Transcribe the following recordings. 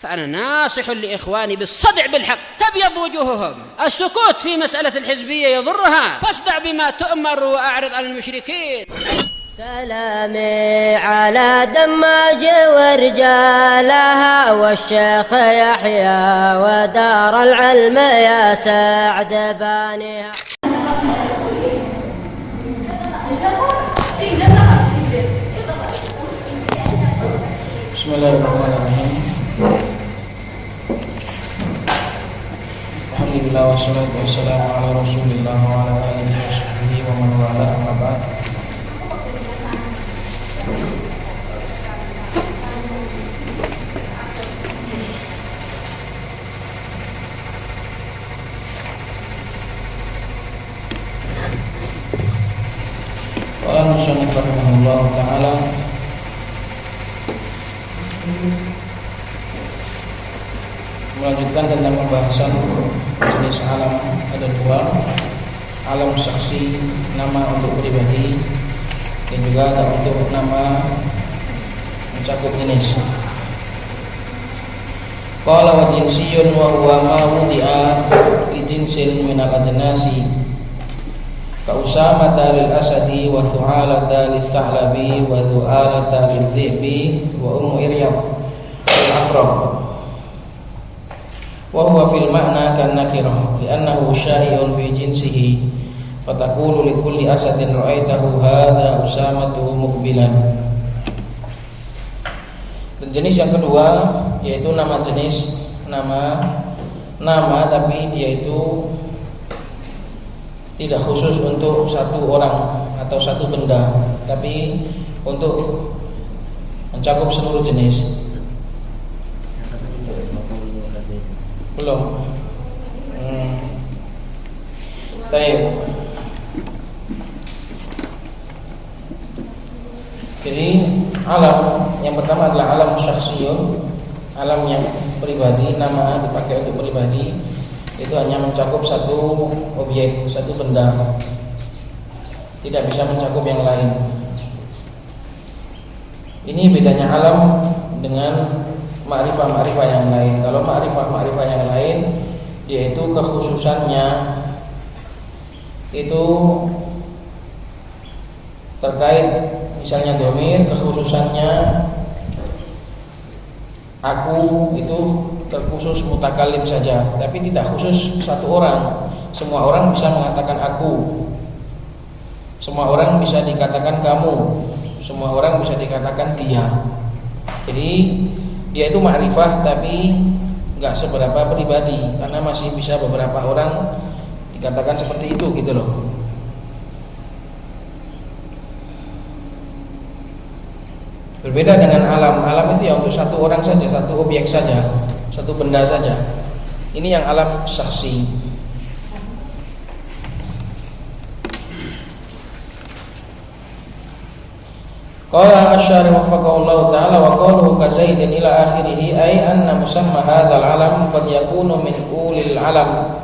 فأنا ناصح لإخواني بالصدع بالحق تبيض وجوههم. السكوت في مسألة الحزبية يضرها، فاصدع بما تؤمر وأعرض عن المشركين. سلامي على دماج ورجالها والشيخ يحيى ودار العلم يا سعد بانيها. Bismillahirrahmanirrahim. Alhamdulillah wassalatu wassalamu ala Rasulillah wa ala alihi wa sahbihi wa man wala, amma ba'd. Qala musannif rahimahullah ta'ala, melanjutkan tentang pembahasan jenis alam. Ada dua, alam saksi, nama untuk pribadi, dan juga ada untuk nama mencakup jenis. Qala wa jinsiyun wa huwa ma wudi'a li jinsin min al-ajnasi ka usamata lil asadi wa thu'alata lil tha'labi wa thu'alata lil dhi'bi wa ummu iryab al aqrab. Wa huwa fil ma'na kan nakirah li'annahu syai'un fi jinsihi fataqulu li kulli asadin ra'aitahu hadha usamatu muqbilan. Dan jenis yang kedua yaitu nama jenis, nama tapi dia itu tidak khusus untuk satu orang atau satu benda, tapi untuk mencakup seluruh jenis. Belum. Baik. Jadi alam yang pertama adalah alam syakhsiyun, alam yang pribadi, nama dipakai untuk pribadi, itu hanya mencakup satu objek, satu benda, tidak bisa mencakup yang lain. Ini bedanya alam dengan ma'rifah-ma'rifah yang lain. Kalau ma'rifah-ma'rifah yang lain, yaitu kekhususannya itu terkait misalnya dhamir, kekhususannya aku itu terkhusus mutakalim saja, tapi tidak khusus satu orang. Semua orang bisa mengatakan aku, semua orang bisa dikatakan kamu, semua orang bisa dikatakan dia. Jadi dia itu ma'rifah tapi enggak seberapa pribadi, karena masih bisa beberapa orang dikatakan seperti itu gitu loh. Berbeda dengan alam. Alam itu ya untuk satu orang saja, satu objek saja, satu benda saja. Ini yang alam saksi. Qala asy-syarih wafaqahullahu ta'ala wa qaluhu ka Zaidin ila akhirih ay anna musamma hadzal alam qad yakunu min ulil alam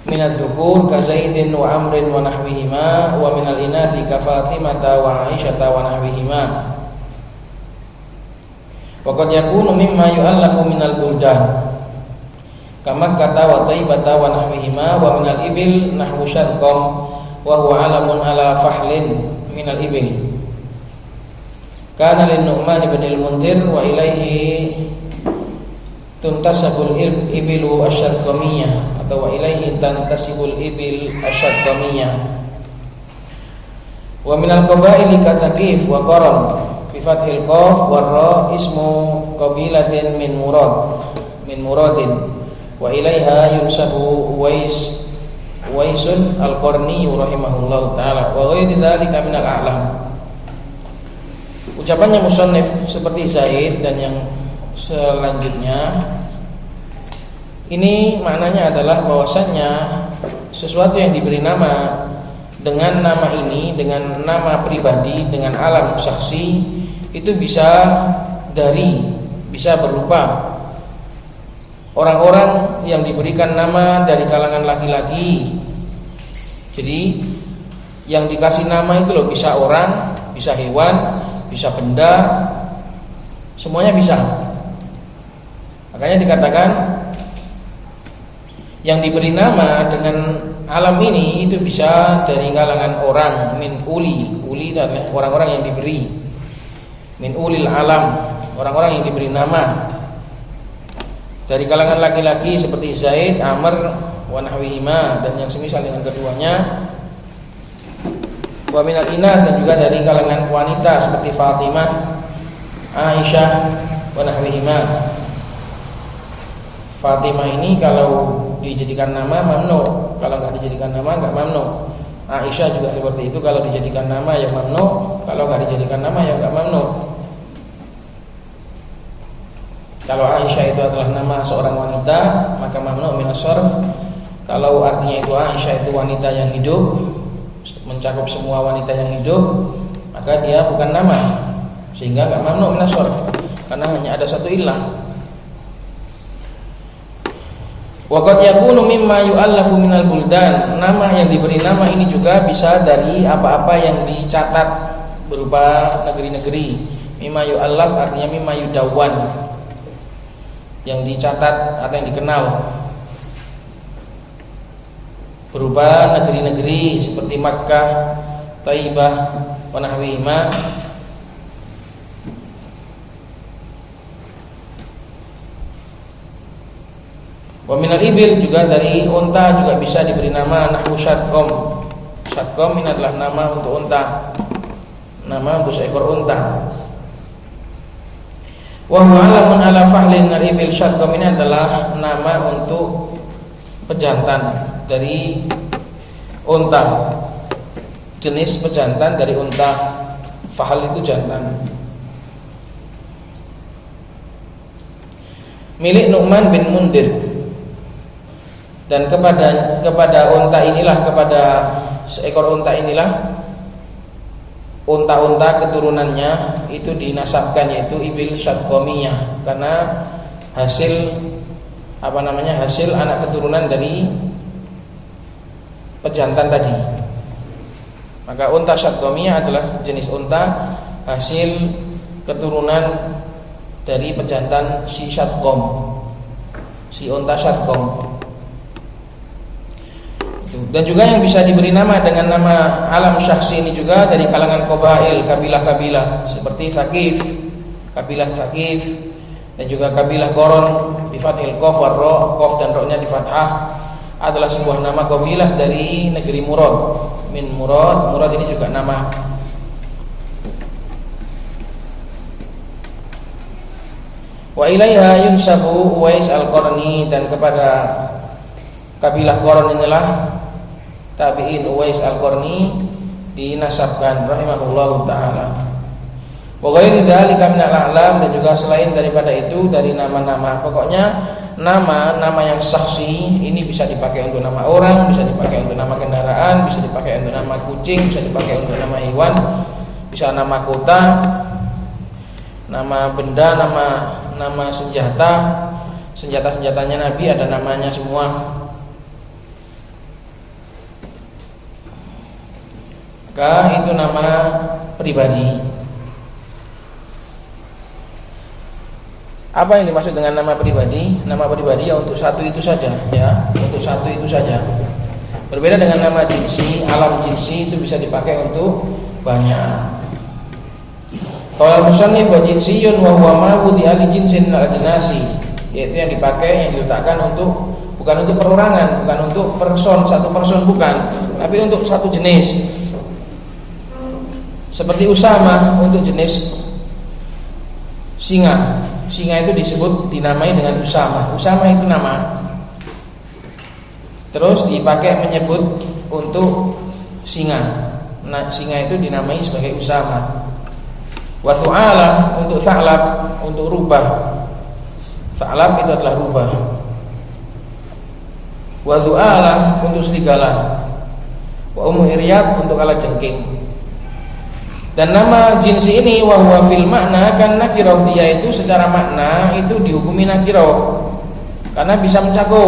min adz-dzukur ka Zaidin wa Amrin wa nahwihima wa min al-inathi ka Fatimata wa Aisyata wa nahwihima wa qad yakunu mimma yu'allafu min al-buldan kama kata wa Taibata wa nahwihima wa min al-ibil nahwu syarqam wa huwa alamun ala fahlin min al-ibil. Kana lin-Nu'man ibn al-Munzir wa ilaihi tuntasabul ibilu asyarqamiyah atau wa ilaihi tantasibul ibil asyarqamiyah. Wa min al-qabaili ka Thaqif wa Qaran bi fathil qaf wa ra ismu qabilatin min muradin wa ilaiha yunsabu Waisun al-Qarni rahimahullahu ta'ala wa ghairi dzalika min al-a'lam. Ucapannya musannif seperti Zaid dan yang selanjutnya ini maknanya adalah bahwasannya sesuatu yang diberi nama dengan nama ini, dengan nama pribadi, dengan alam saksi, itu bisa berupa orang-orang yang diberikan nama dari kalangan laki-laki. Jadi yang dikasih nama itu loh, bisa orang, bisa hewan, bisa benda, semuanya bisa. Makanya dikatakan yang diberi nama dengan alam ini itu bisa dari kalangan orang, min uli itu adalah orang-orang yang diberi, min ulil alam, orang-orang yang diberi nama. Dari kalangan laki-laki seperti Zaid, Amr, wa nahwihima, dan yang semisal dengan keduanya. Wa minal inath, dan juga dari kalangan wanita seperti Fatimah, Aisyah, wa nahwihima. Fatimah ini kalau dijadikan nama mamnu, kalau enggak dijadikan nama enggak mamnu. Aisyah juga seperti itu, kalau dijadikan nama ya mamnu, kalau enggak dijadikan nama ya enggak mamnu. Kalau Aisyah itu adalah nama seorang wanita, maka mamnu min as-sarf. Kalau artinya itu Aisyah itu wanita yang hidup, mencakup semua wanita yang hidup, maka dia bukan nama, sehingga enggak mamnu min as-sarf, karena hanya ada satu illah. Wa qad yakunu mimma yu'allafu minal buldan. Nama yang diberi nama ini juga bisa dari apa-apa yang dicatat berupa negeri-negeri. Mimma yu'allaf artinya mimma yudawwan, yang dicatat atau yang dikenal, berupa negeri-negeri seperti Makkah, Taibah, wa nahwihima. Wa minal ibil, juga dari unta juga bisa diberi nama nahwu syadqom. Syadqom ini adalah nama untuk unta, nama untuk seekor unta. Wa huwa alamun ala fahlin al ibil. Syadqom ini adalah nama untuk pejantan dari unta, jenis pejantan dari unta. Fahl itu jantan. Milik Nu'man bin Mundir. Dan kepada unta inilah, kepada seekor unta inilah, unta-unta keturunannya itu dinasabkan, yaitu ibil syadqomiyah, karena hasil hasil anak keturunan dari pejantan tadi. Maka unta syadqomiyah adalah jenis unta hasil keturunan dari pejantan si syadqom, si unta syadqom. Dan juga yang bisa diberi nama dengan nama alam syakhsi ini juga dari kalangan qabail, kabilah-kabilah seperti Thaqif, kabilah Thaqif, dan juga kabilah Qoron bi fathil qaf war ra, qaf dan ra-nya di fathah, adalah sebuah nama kabilah dari negeri Murad, min Murad. Murad ini juga nama. Wa ilaiha yunsabu Uwais al-Qarni, dan kepada kabilah Qoron inilah tabi'in Uwais al-Qarni dinasabkan rahimahullahu ta'ala. Wa ghairi dzalika minal a'lam, dan juga selain daripada itu dari nama-nama. Pokoknya nama yang saksi ini bisa dipakai untuk nama orang, bisa dipakai untuk nama kendaraan, bisa dipakai untuk nama kucing, bisa dipakai untuk nama hewan, bisa nama kota, nama benda, nama senjata-senjatanya Nabi ada namanya semua. Maka itu nama pribadi. Apa yang dimaksud dengan nama pribadi? Nama pribadi ya untuk satu itu saja, ya, untuk satu itu saja. Berbeda dengan nama jinsi, alam jinsi itu bisa dipakai untuk banyak. Qala musannif wa jinsiyun wa huwa ma wudi'a li jinsin al-jinasi, yaitu yang dipakai, yang diletakkan untuk, bukan untuk perorangan, bukan untuk person, satu person bukan, tapi untuk satu jenis. Seperti Usama untuk jenis singa. Singa itu dinamai dengan Usama. Usama itu nama. Terus dipakai menyebut untuk singa. Nah, singa itu dinamai sebagai Usama. Wa thu'ala untuk tha'lab, untuk rubah. Tha'lab itu adalah rubah. Wa thu'ala untuk serigala. Wa umuhiriyat untuk kalajengking. Dan nama jinsi ini wa huwa fil makna kan nakirah, dia itu secara makna itu dihukumi nakirah karena bisa mencakup.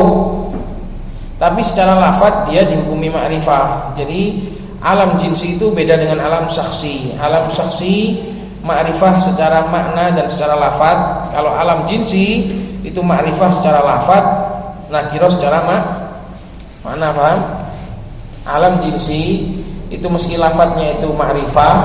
Tapi secara lafadz dia dihukumi ma'rifah. Jadi alam jinsi itu beda dengan alam saksi. Alam saksi ma'rifah secara makna dan secara lafaz. Kalau alam jinsi itu ma'rifah secara lafaz, nakirah secara makna, paham? Alam jinsi itu meski lafadznya itu ma'rifah,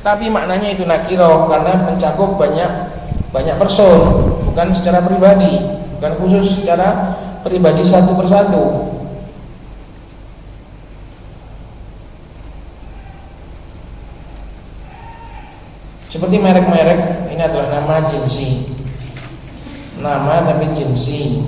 tapi maknanya itu nakirah karena mencakup banyak person, bukan secara pribadi, bukan khusus secara pribadi satu persatu. Seperti merek-merek, ini adalah nama jinsi, nama tapi jinsi.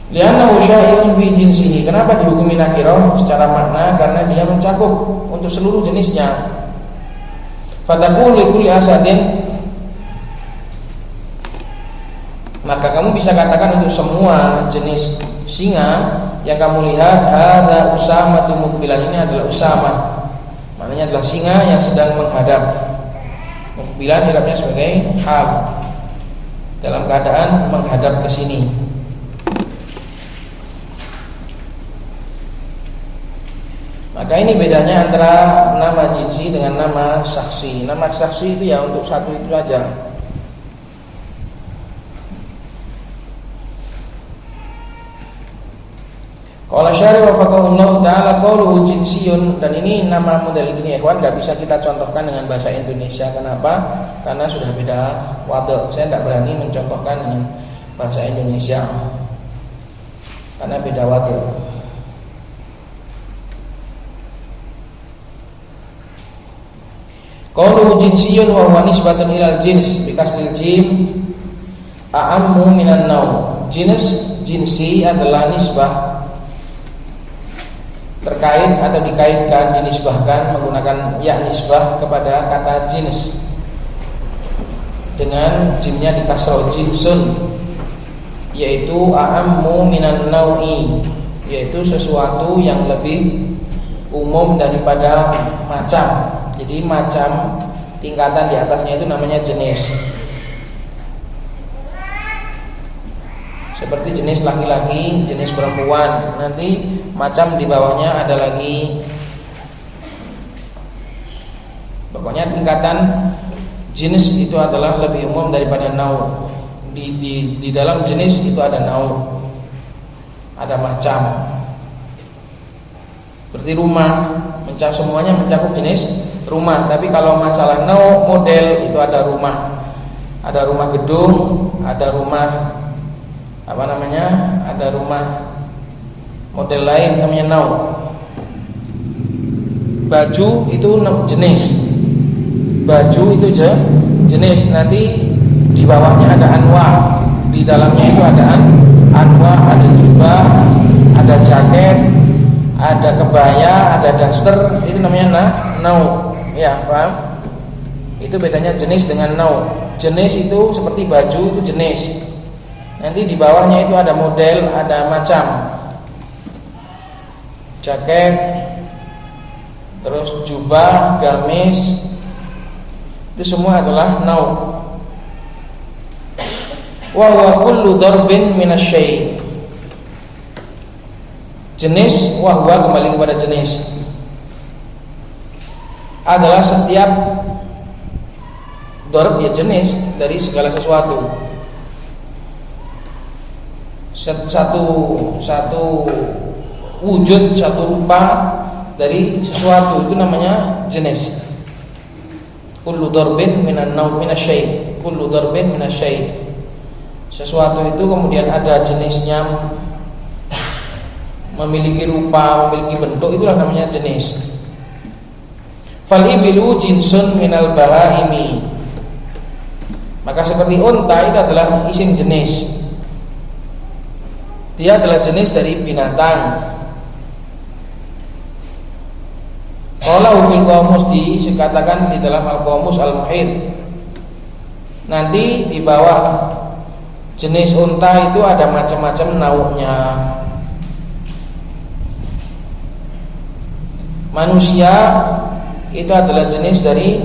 Li'annahu syai'un fi jinsihi. Kenapa dihukumi nakirah secara makna? Karena dia mencakup untuk seluruh jenisnya. Fataqul likulli asadin, maka kamu bisa katakan untuk semua jenis singa yang kamu lihat, hadza usamatu muqbilan, ini adalah usama, maknanya adalah singa yang sedang menghadap. Muqbilan irabnya sebagai hal, dalam keadaan menghadap ke sini. Maka ini bedanya antara nama jinsi dengan nama saksi. Nama saksi itu ya untuk satu itu saja. Qala syarih wafaqahullahu ta'ala qauluhu jinsiyun, dan ini nama model ini ikhwan enggak bisa kita contohkan dengan bahasa Indonesia. Kenapa? Karena sudah beda wadh. Saya tidak berani mencontohkan dengan bahasa Indonesia karena beda wadh. Qauluhu jinsiyun wa huwa nisbatun ilal jins bi kasril jim a'ammu minan naum. Jinsi adalah nisbah, terkait atau dikaitkan, dinisbahkan menggunakan ya nisbah kepada kata jins dengan jinnya di kasrah, jinsun, yaitu a'ammu minan nau'i, yaitu sesuatu yang lebih umum daripada macam. Jadi macam tingkatan di atasnya itu namanya jenis. Seperti jenis laki-laki, jenis perempuan. Nanti macam di bawahnya ada lagi. Pokoknya tingkatan jenis itu adalah lebih umum daripada nau. Di dalam jenis itu ada nau, ada macam. Seperti rumah, semuanya mencakup jenis rumah. Tapi kalau masalah nau, model, itu ada rumah gedung, ada rumah ada rumah model lain namanya nau. Baju itu jenis, baju itu jenis. Nanti di bawahnya ada anwa, di dalamnya itu ada anwa, ada jubah, ada jaket, ada kebaya, ada daster, itu namanya nau. Ya, paham? Itu bedanya jenis dengan nau. Jenis itu seperti baju itu jenis. Nanti di bawahnya itu ada model, ada macam. Jaket, terus jubah, gamis, itu semua adalah nau. Wa huwa kullu darbin minasy. Jenis, wa huwa kembali kepada jenis, adalah setiap darb ya jenis dari segala sesuatu. Satu wujud, satu rupa dari sesuatu itu namanya jenis. Kullu darbin minan naw minasy. Kullu darbin minasy. Sesuatu itu kemudian ada jenisnya, memiliki rupa, memiliki bentuk, itulah namanya jenis. Fal ibilu jinsun minal bahaimi. Maka seperti unta itu adalah isim jenis. Dia adalah jenis dari binatang. Qalahu fil qamus, dikatakan di dalam al-qamus al-muhit. Nanti di bawah jenis unta itu ada macam-macam nau'nya. Manusia itu adalah jenis dari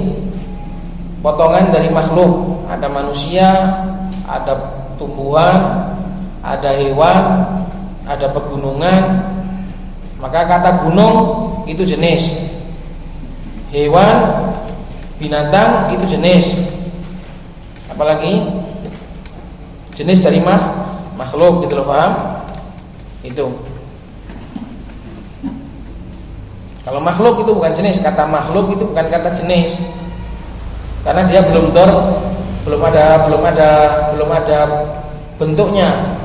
potongan dari makhluk. Ada manusia, ada tumbuhan, ada hewan, ada pegunungan. Maka kata gunung itu jenis, hewan, binatang itu jenis. Apalagi jenis dari makhluk gitu loh, paham? Itu. Kalau makhluk itu bukan jenis, kata makhluk itu bukan kata jenis. Karena dia belum ada bentuknya.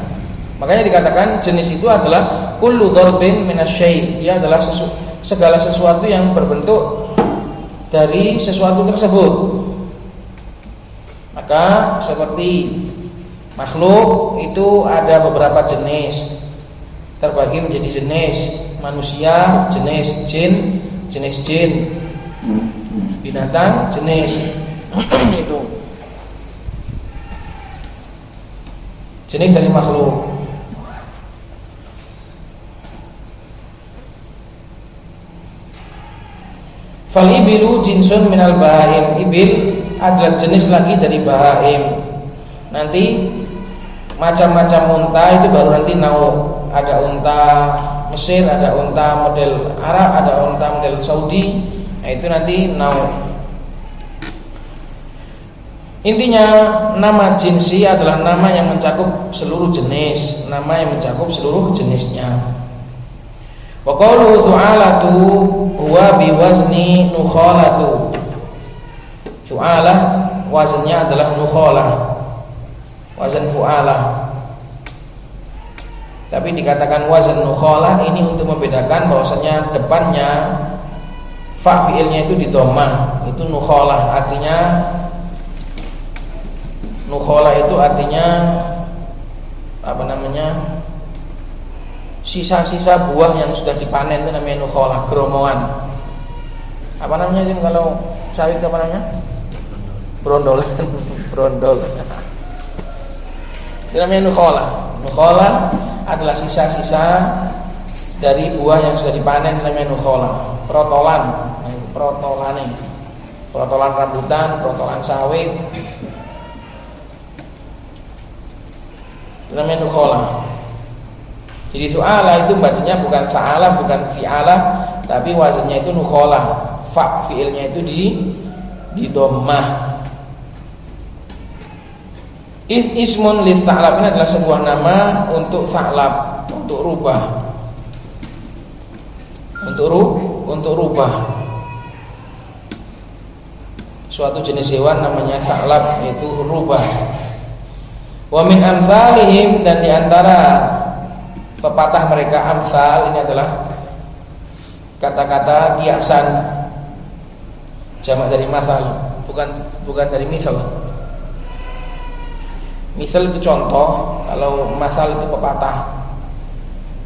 Makanya dikatakan jenis itu adalah kullu dharbin minasyai'. Dia adalah segala sesuatu yang berbentuk dari sesuatu tersebut. Maka seperti makhluk itu ada beberapa jenis, terbagi menjadi jenis manusia, jenis jin, binatang, jenis itu jenis dari makhluk. Fal ibilu jinsun minal bahaim. Ibil adalah jenis lagi dari bahaim. Nanti macam-macam unta itu baru nanti nau. Ada unta Mesir, ada unta model Arab, ada unta model Saudi. Nah, itu nanti nau. Intinya nama jinsi adalah nama yang mencakup seluruh jenis, nama yang mencakup seluruh jenisnya. Wa qawluhu su'alatu huwa biwazni nukhalatu. Su'alah wazannya adalah nukhalah, wazan fu'alah. Tapi dikatakan wazan nukhalah ini untuk membedakan bahwasanya depannya fa fiilnya itu di dhammah, itu nukhalah. Artinya nukhalah itu artinya apa namanya? Sisa-sisa buah yang sudah dipanen itu namanya nukhalah, geromongan. Apa namanya sih kalau sawit apa namanya? Brondol. Brondol. Itu namanya nukhalah. Nukhalah adalah sisa-sisa dari buah yang sudah dipanen, namanya nukhalah. Protolan, protolan rambutan, protolan sawit, itu namanya nukhalah. Jadi su'ala itu bacanya bukan fa'ala, bukan fi'ala, tapi wazannya itu nukhalah. Fa fi'ilnya itu di dhammah. Ismun lis sa'lab ini adalah sebuah nama untuk sa'lab, untuk rubah. Untuk rubah. Suatu jenis hewan namanya sa'lab, yaitu rubah. Wa min amsalihim, dan diantara pepatah mereka, amsal ini adalah kata-kata kiasan, jamak dari masal, bukan dari misal. Misal itu contoh, kalau masal itu pepatah.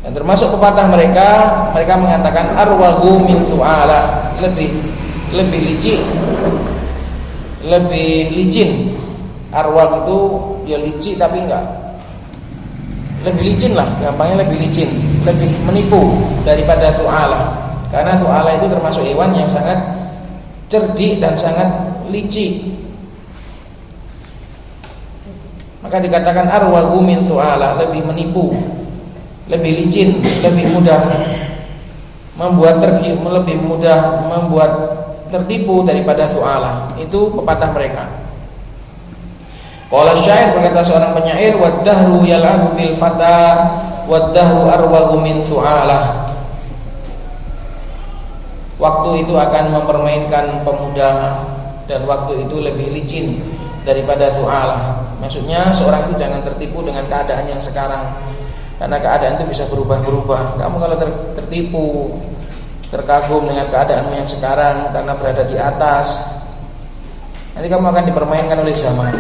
Dan termasuk pepatah mereka mengatakan arwahu min su'alah, lebih licin. Arwah itu dia licin tapi enggak, lebih licin lah, gampangnya lebih licin, lebih menipu daripada su'alah. Karena su'alah itu termasuk hewan yang sangat cerdik dan sangat licik. Maka dikatakan arwahu min su'alah, lebih menipu, lebih licin, lebih mudah membuat tertipu daripada su'alah. Itu pepatah mereka. Qala syair, berkata seorang penyair, wad-dahru yal'abu bil fata wad-dahru arwahu min su'alah. Waktu itu akan mempermainkan pemuda dan waktu itu lebih licin daripada su'alah. Maksudnya seorang itu jangan tertipu dengan keadaan yang sekarang, karena keadaan itu bisa berubah-berubah. Kamu kalau tertipu, terkagum dengan keadaanmu yang sekarang karena berada di atas, nanti kamu akan dipermainkan oleh zaman.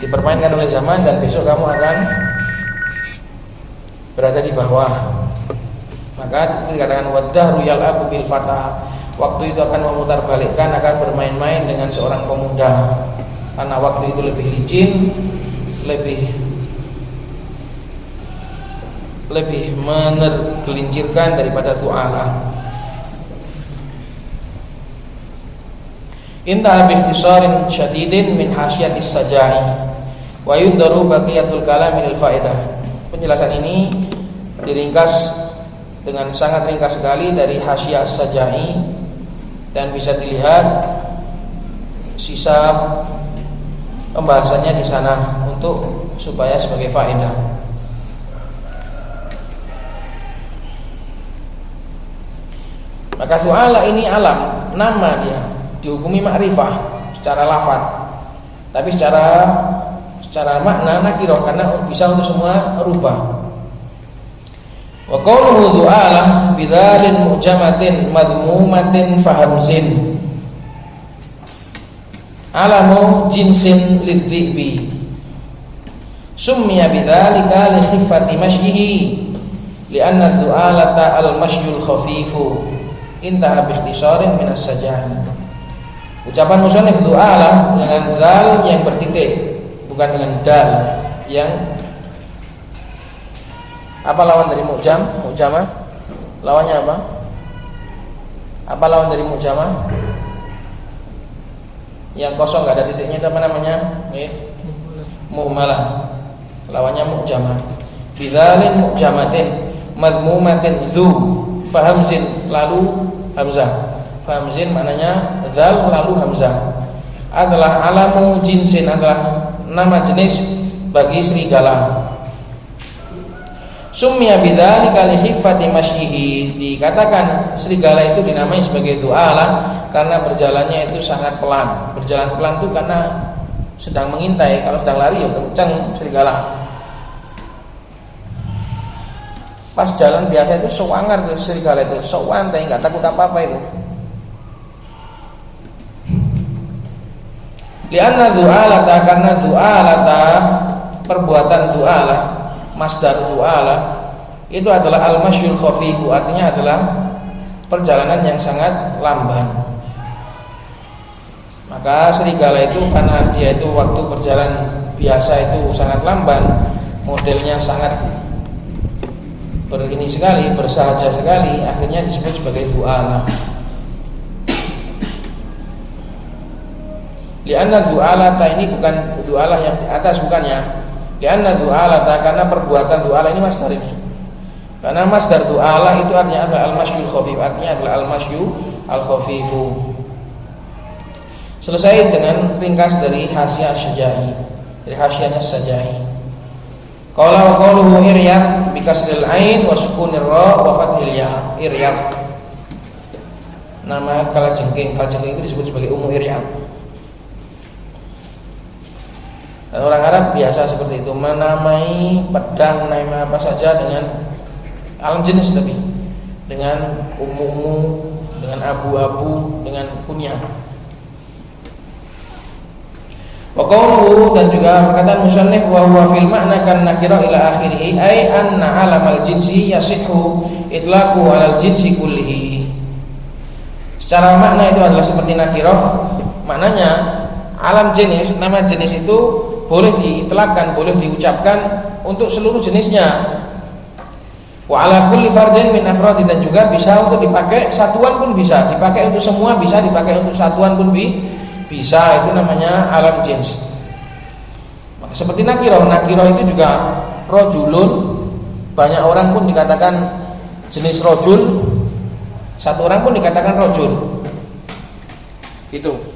Dan besok kamu akan berada di bawah. Maka dikatakan wadahru yal'abu bil fata, waktu itu akan memutarbalikkan, akan bermain-main dengan seorang pemuda. Karena waktu itu lebih licin, lebih menergelincirkan daripada su'alah. Inta bi ikhtisarin syadidin min hasyiatis sajai. Wa yundaru baqiyatul kalam minal faedah. Penjelasan ini diringkas dengan sangat ringkas sekali dari Hasyiah As-Sajai, dan bisa dilihat sisa pembahasannya di sana untuk supaya sebagai faedah. Maka su'ala ini alam, nama dia, dihukumi ma'rifah secara lafaz, tapi secara makna nakirah karena bisa untuk semua rubah. Wa qawluhu du'alah bidzalin mu'jamatin madmumatin fahamzin alamu jinsin lidhibi summiya bidzalika li khiffati masyhihi li'anna du'alata al-masyul khafifu intaha bi ikhtisarin min as-sajah. Ucapan musannif du'alah dengan zal yang bertitik, bukan dengan dal yang apa lawan dari mu'jamah? Lawannya apa? Apa lawan dari mu'jamah? Yang kosong enggak ada titiknya itu apa namanya? Muhmalah. Lawannya mu'jamah. Bidzalin mu'jamatin madmumatin dzu fahamzin lalu hamzah. Fahamzin maknanya dzal lalu hamzah. Adalah alamu jinsin, adalah nama jenis bagi serigala. Summiya bidzalika li khiffati masyhihi, dikatakan serigala itu dinamai sebagai du'alah karena berjalannya itu sangat pelan. Berjalan pelan itu karena sedang mengintai. Kalau sedang lari ya kencang serigala. Pas jalan biasa itu sewangar tuh serigala itu, sewantai, enggak takut apa-apa itu. Lianna du'alata, karena du'alata perbuatan du'alah, masdar du'alah itu adalah al-masyul khafifu, artinya adalah perjalanan yang sangat lamban. Maka serigala itu karena dia itu waktu berjalan biasa itu sangat lamban, modelnya sangat berini sekali, bersahaja sekali, akhirnya disebut sebagai du'alah. Lianna du'alata, ini bukan du'alah yang di atas, bukannya. Lianna du'alata, karena perbuatan du'alah ini masdar ini. Karena masdar du'alah itu artinya adalah al-masyul khafif, artinya adalah al-masyu al-khafifu. Selesai dengan ringkas dari Hasyiah As-Sajai, dari Hasyiahnya As-Sajai. Qala wa qawluhu iryad bi kasril ain wa sukunir ra wa fathil ya. Iryad, nama kalajengking. Kalajengking itu disebut sebagai ummu iryad. Dan orang Arab biasa seperti itu, menamai pedang, menamai apa saja dengan alam jenis, tapi dengan ummu, dengan abu-abu, dengan kunyah. Wa qawluhu, dan juga perkataan musannif wa huwa fil ma'na kan nakira ila akhirih, ay anna alamal jinsi yasihhu itlaqu alal jinsi kullihi. Secara makna itu adalah seperti nakirah, maknanya alam jenis, nama jenis itu boleh diitlaqkan, boleh diucapkan untuk seluruh jenisnya. Wa ala kulli fardin min afradi, dan juga bisa untuk dipakai satuan pun bisa, dipakai untuk semua bisa, dipakai untuk satuan pun bisa. Itu namanya alam jins. Maka seperti nakirah itu juga rojulun, banyak orang pun dikatakan jenis rojul, satu orang pun dikatakan rojul. Gitu.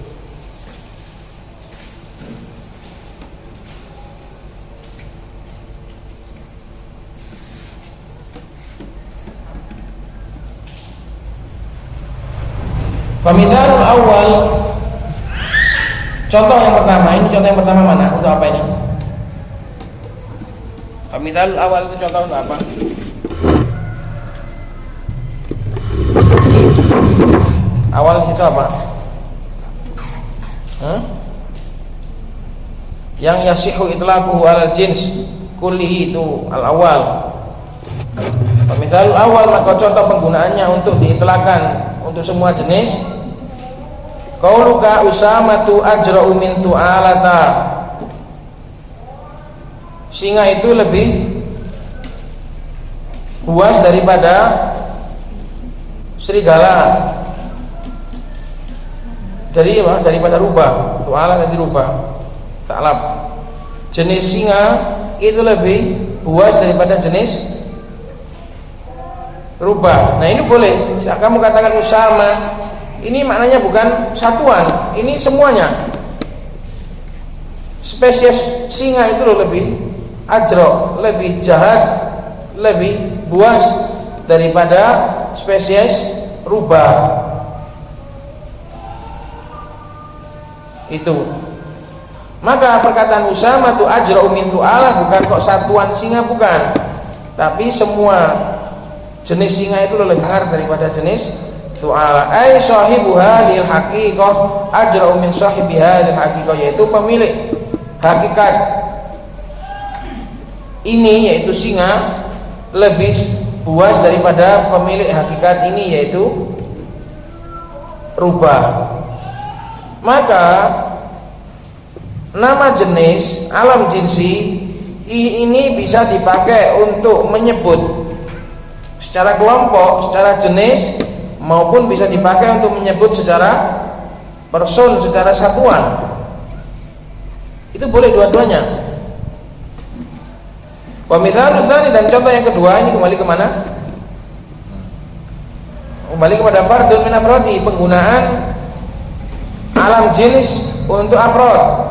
Famithalul awal, contoh yang pertama, ini contoh yang pertama mana? Untuk apa ini? Famithalul awal itu contoh untuk apa? Awal itu apa? Yang yasihu itlaquhu alal jins kullihi itu al-awal. Famithalul awal, maka contoh penggunaannya untuk diitlaqkan untuk semua jenis. Qauluka usamatu ajra'u min tu'alata, singa itu lebih buas daripada serigala. Dari apa? Daripada rubah. Tu'ala tadi rubah. Ta'lab. jenis singa itu lebih buas daripada jenis rubah. Nah ini boleh. Kamu katakan Usama, ini maknanya bukan satuan, ini semuanya. Spesies singa itu lebih ajro, lebih jahat, lebih buas daripada spesies rubah. Itu. Maka perkataan Usama tu ajra'u min su'alah bukan kok satuan singa, bukan, tapi semua jenis singa itu lebih dengar daripada jenis su'alah. Ai sahibu hadhil haqiqah ajra'u min sahibi hadhil haqiqah, yaitu pemilik hakikat ini yaitu singa lebih buas daripada pemilik hakikat ini yaitu rubah. Maka nama jenis alam jinsi ini bisa dipakai untuk menyebut secara kelompok, secara jenis, maupun bisa dipakai untuk menyebut secara person, secara satuan. Itu boleh dua-duanya. Wa mithalul tsani, dan contoh yang kedua ini kembali kemana? Kembali kepada fardun min afrodi, penggunaan alam jenis untuk afrod.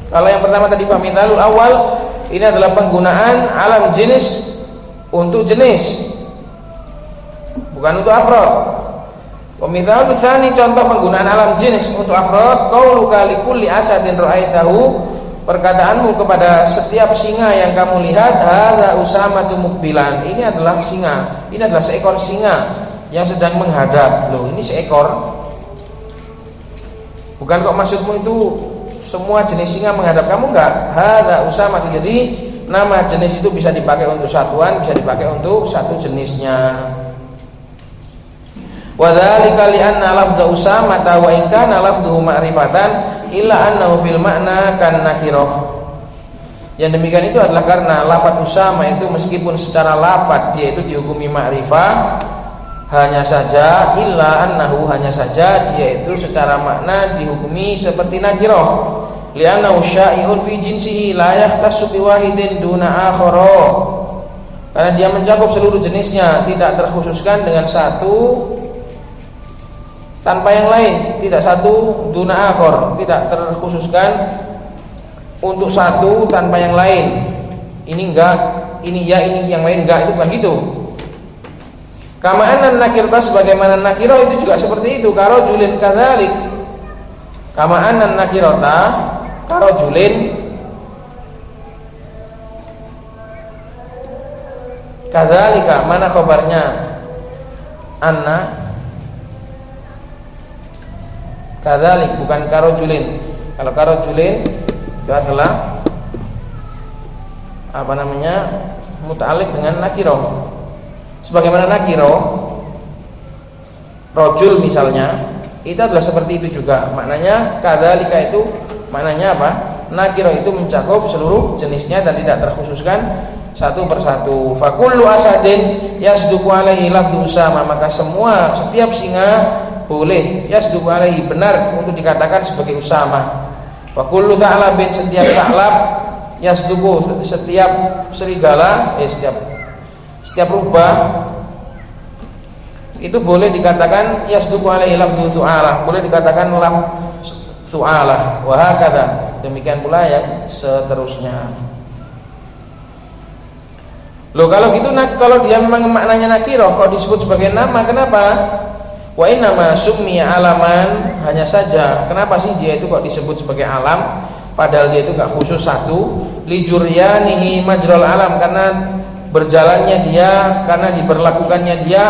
Kalau yang pertama tadi famithalul awal, ini adalah penggunaan alam jenis untuk jenis, bukan untuk afrod. Wamithalul tsani, contoh penggunaan alam jenis untuk afrod, qauluka likulli asadin ra'aitahu, perkataanmu kepada setiap singa yang kamu lihat, hadza usamatu mukbilan, ini adalah singa, ini adalah seekor singa yang sedang menghadap. Loh, ini seekor, bukan kok maksudmu itu semua jenis singa menghadap kamu, enggak. Hadza usamatu, jadi nama jenis itu bisa dipakai untuk satuan, bisa dipakai untuk satu jenisnya. Wa dzalika li anna lafdza Usama wa in kana lafdhuhu ma'rifatan illa annahu fil ma'na kan nakirah. Yang demikian itu adalah karena lafaz Usama itu meskipun secara lafaz dia itu dihukumi ma'rifah, hanya saja illa annahu, hanya saja dia itu secara makna dihukumi seperti nakirah. Li annahu syai'un fi jinsihi la yahtassu bi wahidin duna akhara. Karena dia mencakup seluruh jenisnya, tidak terkhususkan dengan satu tanpa yang lain, tidak satu duna akhor, tidak terkhususkan untuk satu tanpa yang lain. Ini enggak, ini ya, ini yang lain enggak, itu bukan gitu. Kama anna nakirah, sebagaimana nakirah itu juga seperti itu. Karojulin kadzalik, kama anna nakirata karojulin kadzalika, mana khabarnya anna kadzalik, bukan karojulin. Kalau karojulin itu adalah apa namanya, muta'alliq dengan nakirah. Sebagaimana nakirah, rojul misalnya, itu adalah seperti itu juga. Maknanya kadzalika itu maknanya apa? Nakirah itu mencakup seluruh jenisnya dan tidak terkhususkan satu persatu. Fakullu asadin yasduqu alaihi lafdhu Usama, maka setiap singa boleh yasduqu alaihi, benar untuk dikatakan sebagai Usama. Wa kullu tha'labin, setiap tha'lab, yasduqu, setiap serigala, setiap rubah itu boleh dikatakan yasduqu alaihi lafdhu su'alah, boleh dikatakan lafdhu su'alah. Wa hakadha, demikian pula yang seterusnya. Loh, kalau gitu, kalau dia memang maknanya nakirah, kok disebut sebagai nama, kenapa? Wa innama summiya alaman, hanya saja kenapa sih dia itu kok disebut sebagai alam padahal dia itu gak khusus satu? Li juryanihi majral alam, karena berjalannya dia, karena diperlakukannya dia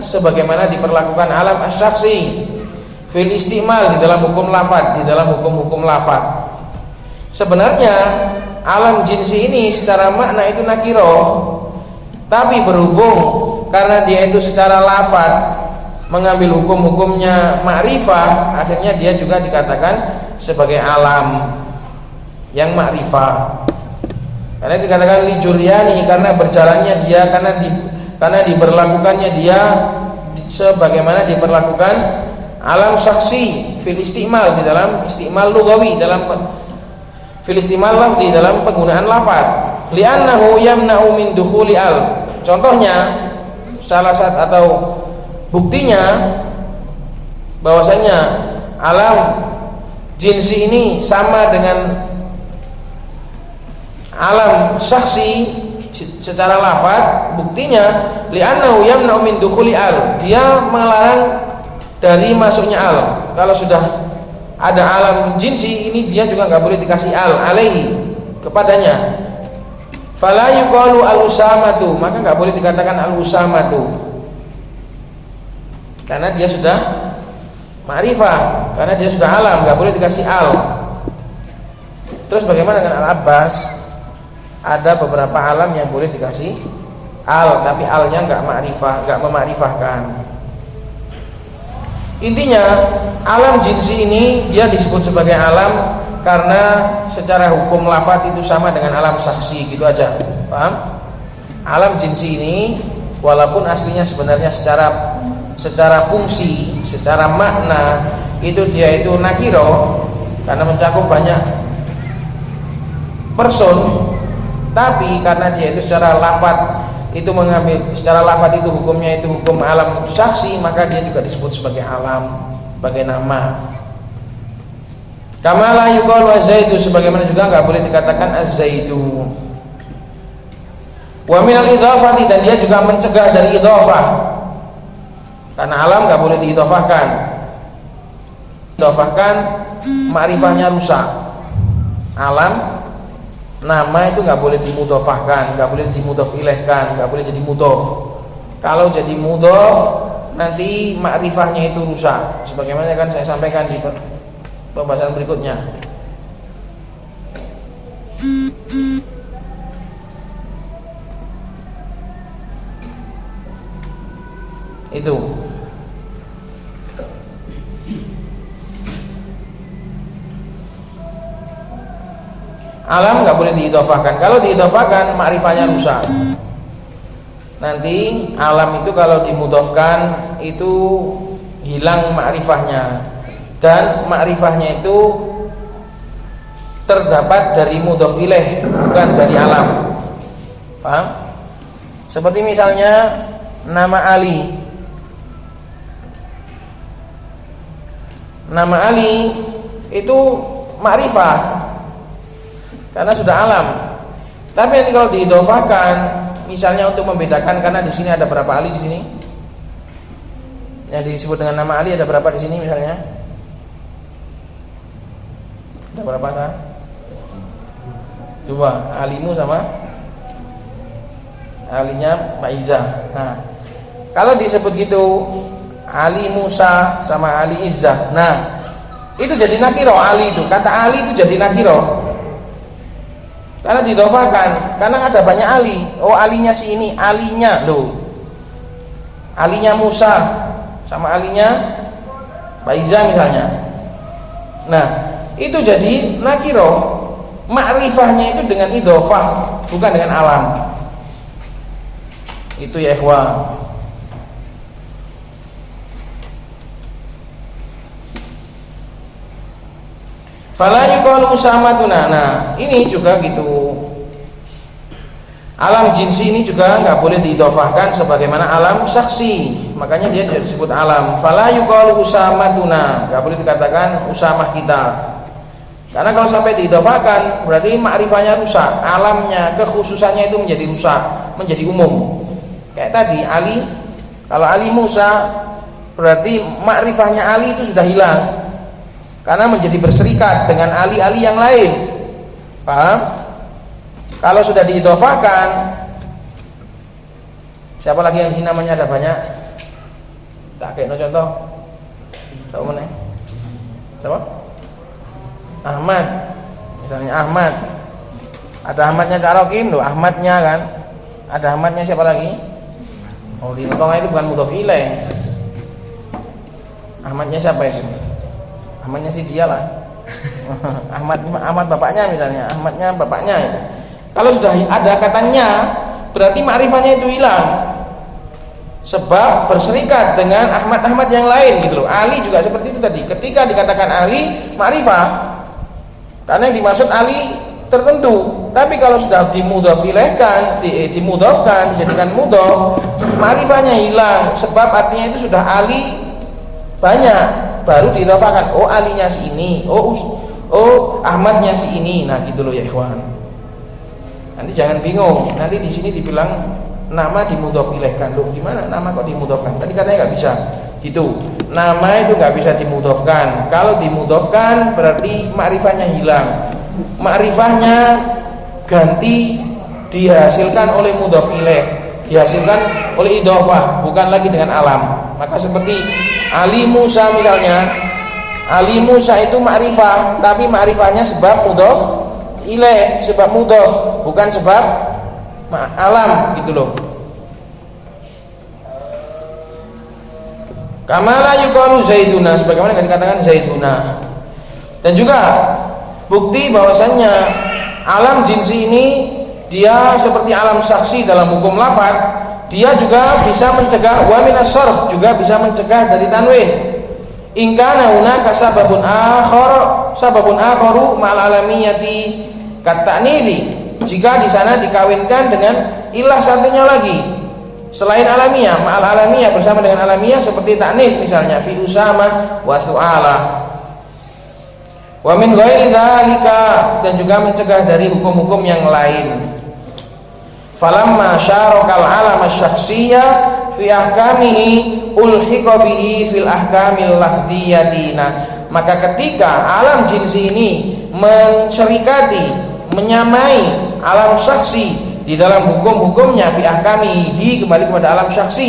sebagaimana diperlakukan alam asyaksi fil istimal, di dalam hukum lafaz, di dalam hukum-hukum lafaz. Sebenarnya alam jinsi ini secara makna itu nakirah, tapi berhubung karena dia itu secara lafaz mengambil hukum-hukumnya ma'rifah, akhirnya dia juga dikatakan sebagai alam yang ma'rifah. Karena dikatakan li juryani, karena berjalannya dia, karena diberlakukannya dia sebagaimana diperlakukan alam saksi fil istimal, di dalam istimal lugawi, dalam fil istimal lafzi, dalam penggunaan lafaz. Li'annahu yamna'u min dukhuli al. Contohnya, salah satu atau buktinya bahwasanya alam jinsi ini sama dengan alam saksi secara lafaz. Buktinya li'annahu yamna'u min dukhuli al, dia melarang dari masuknya al. Kalau sudah ada alam jinsi ini, dia juga nggak boleh dikasih al alaihi, kepadanya. Fala yuqalu al-usamatu, maka nggak boleh dikatakan al-usamatu karena dia sudah ma'rifah, karena dia sudah alam, nggak boleh dikasih al. Terus bagaimana dengan al-Abbas? Ada beberapa alam yang boleh dikasih al, tapi alnya nggak ma'rifah, nggak memakrifahkan. Intinya alam jinsi ini dia disebut sebagai alam karena secara hukum lafaz itu sama dengan alam saksi, gitu aja, paham? Alam jinsi ini walaupun aslinya sebenarnya secara fungsi, secara makna itu dia itu nakiro karena mencakup banyak person, tapi karena dia itu secara lafaz itu mengambil, secara lafaz itu hukumnya itu hukum alam saksi, maka dia juga disebut sebagai alam, sebagai nama. Kama la yuqalu az-zaidu, sebagaimana juga enggak boleh dikatakan az-zaidu. Wa min al-idhafati, dan dia juga mencegah dari idhafah. Karena alam enggak boleh diidhafahkan. Idhafahkan ma'rifahnya rusak. Alam nama itu nggak boleh dimudhofahkan, nggak boleh dimudhof ilaihkan, nggak boleh jadi mudhof. Kalau jadi mudhof nanti makrifahnya itu rusak, sebagaimana kan saya sampaikan di pembahasan berikutnya. Itu alam nggak boleh diidhofahkan. Kalau diidhofahkan makrifahnya rusak. Nanti alam itu kalau dimudhofkan itu hilang makrifahnya, dan makrifahnya itu terdapat dari mudhof ilaih, bukan dari alam. Paham? Seperti misalnya nama Ali. Nama Ali itu makrifah karena sudah alam. Tapi nanti kalau diidhofahkan, misalnya untuk membedakan, karena di sini ada berapa Ali di sini? Yang disebut dengan nama Ali ada berapa di sini misalnya? Ada berapa sah? Coba alimu sama alinya Mbak Izzah. Nah, kalau disebut gitu Ali Musa sama Ali Izzah, nah itu jadi nakiro. Ali itu, kata Ali itu jadi nakiro karena didhofahkan, karena ada banyak Ali. Oh, alinya si ini, alinya loh, alinya Musa sama alinya Mbak Izzah misalnya. Nah, itu jadi nakiro. Makrifahnya itu dengan idhofah, bukan dengan alam. Itu ya ikhwah. Fala yuqalu usamatuna. Nah, ini juga gitu. Alam jinsi ini juga nggak boleh diidhofahkan sebagaimana alam saksi. Makanya dia tidak disebut alam. Fala yuqalu usamatuna. Nggak boleh dikatakan usamah kita. Karena kalau sampai diidhofahkan berarti makrifahnya rusak, alamnya, kekhususannya itu menjadi rusak, menjadi umum. Kayak tadi Ali, kalau Ali Musa berarti makrifahnya Ali itu sudah hilang, karena menjadi berserikat dengan ali-ali yang lain. Paham? Kalau sudah diidhofahkan, siapa lagi yang di sini namanya ada banyak? Tak kayak no contoh. Siapa mana? Siapa? Ahmad. Misalnya Ahmad. Ada Ahmadnya Cak Rokim loh, Ahmadnya kan. Ada Ahmadnya siapa lagi? Oh, di tengah itu bukan mudhof ilaih. Ahmadnya siapa itu? Ahmadnya si dia lah. Ahmad bapaknya misalnya, Ahmadnya bapaknya itu. Kalau sudah ada katanya, berarti makrifahnya itu hilang. Sebab berserikat dengan Ahmad yang lain gitu loh. Ali juga seperti itu tadi. Ketika dikatakan Ali, makrifah. Karena yang dimaksud ali tertentu. Tapi kalau sudah dimudhof ilaihkan, dimudhofkan, dijadikan mudhof, ma'rifahnya hilang, sebab artinya itu sudah ali banyak, baru diidhofahkan. Oh, alinya si ini, oh Ahmadnya si ini. Nah, gitu loh ya ikhwan. Nanti jangan bingung. Nanti di sini dibilang nama dimudhof ilaihkan. Loh, gimana nama kok dimudhofkan? Tadi katanya nggak bisa. Gitu. Nama itu nggak bisa dimudhofkan. Kalau dimudhofkan berarti ma'rifahnya hilang. Ma'rifahnya ganti dihasilkan oleh mudhof ilaih, dihasilkan oleh idhofah, bukan lagi dengan alam. Maka seperti Ali Musa misalnya, Ali Musa itu ma'rifah, tapi ma'rifahnya sebab mudhof ilaih, sebab mudhof, bukan sebab alam, gitu loh. Kamala yuqalu Zaiduna, sebagaimana yang dikatakan Zaiduna. Dan juga bukti bahwasannya alam jinsi ini dia seperti alam saksi dalam hukum lafaz, dia juga bisa mencegah wa minas sarf, juga bisa mencegah dari tanwin. In kana hunaka sababun akharu ma'al alamiyati kata'nidhi, jika di sana dikawinkan dengan ilah satunya lagi selain alamiah, ma'al alamiyah, bersama dengan alamiah, seperti ta'nits misalnya fi usama wa su'ala. Wa min ghairi dzalika, dan juga mencegah dari hukum-hukum yang lain. Falamma syarakal alam asy-syakhsiyya fi ahkamihi ulhiqa bihi fil ahkamil lafdhiyyati. Maka ketika alam jinsi ini menserikati, menyamai alam saksi di dalam hukum-hukumnya, fi ahkamihi, kembali kepada alam saksi,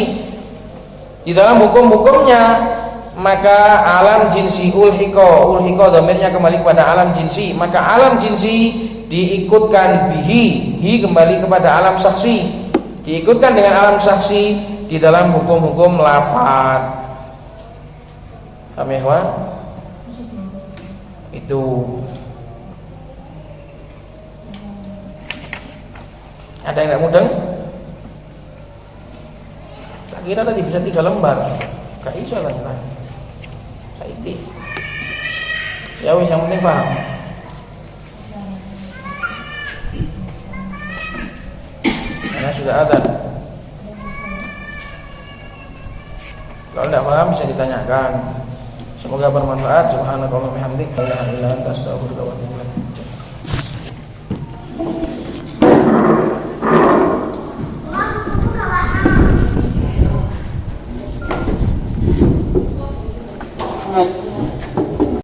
di dalam hukum-hukumnya, maka alam jinsi ulhiqo dhamirnya kembali kepada alam jinsi, maka alam jinsi diikutkan bihi, hi kembali kepada alam saksi, diikutkan dengan alam saksi di dalam hukum-hukum lafaz. Paham ya kawan? Itu ada yang tidak mudeng? Tak kira tadi bisa 3 lembar. Gak bisa tanya. Saiki. Ya wis, yang penting paham. Karena sudah ada. Kalau tidak paham bisa ditanyakan. Semoga bermanfaat. Subhanakallahumma wa bihamdika, la ilaha illa anta, astaghfiruka wa atubu ilaik.